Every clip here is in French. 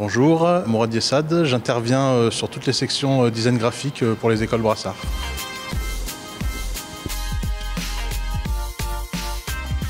Bonjour, Mourad Yessad, j'interviens sur toutes les sections design graphique pour les écoles Brassard.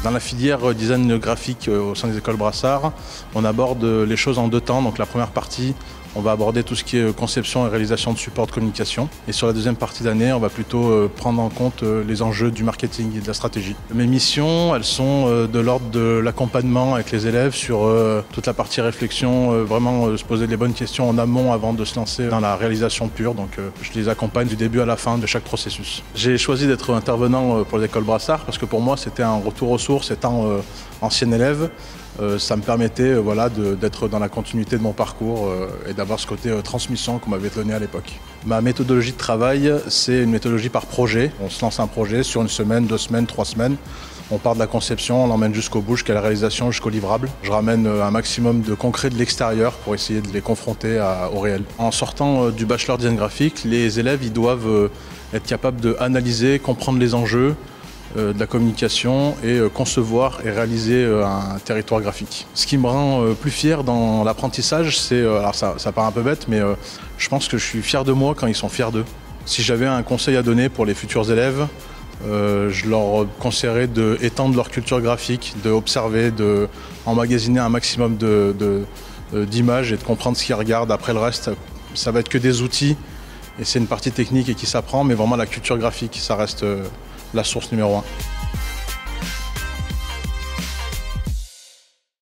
Dans la filière design graphique au sein des écoles Brassard, on aborde les choses en deux temps. Donc la première partie, on va aborder tout ce qui est conception et réalisation de supports de communication. Et sur la deuxième partie d'année, on va plutôt prendre en compte les enjeux du marketing et de la stratégie. Mes missions, elles sont de l'ordre de l'accompagnement avec les élèves sur toute la partie réflexion, vraiment se poser les bonnes questions en amont avant de se lancer dans la réalisation pure. Donc je les accompagne du début à la fin de chaque processus. J'ai choisi d'être intervenant pour les écoles Brassard parce que pour moi c'était un retour aux sources étant ancien élève. Ça me permettait d'être dans la continuité de mon parcours et d'avoir ce côté transmission qu'on m'avait donné à l'époque. Ma méthodologie de travail, c'est une méthodologie par projet. On se lance un projet sur une semaine, 2 semaines, 3 semaines. On part de la conception, on l'emmène jusqu'au bout, jusqu'à la réalisation, jusqu'au livrable. Je ramène un maximum de concret de l'extérieur pour essayer de les confronter au réel. En sortant du bachelor design graphique, les élèves ils doivent être capables d'analyser, comprendre les enjeux, de la communication et concevoir et réaliser un territoire graphique. Ce qui me rend plus fier dans l'apprentissage, c'est, alors ça paraît un peu bête, mais je pense que je suis fier de moi quand ils sont fiers d'eux. Si j'avais un conseil à donner pour les futurs élèves, je leur conseillerais d'étendre leur culture graphique, d'observer, d'emmagasiner un maximum d'images et de comprendre ce qu'ils regardent. Après le reste, ça va être que des outils et c'est une partie technique et qui s'apprend, mais vraiment la culture graphique, ça reste la source numéro 1.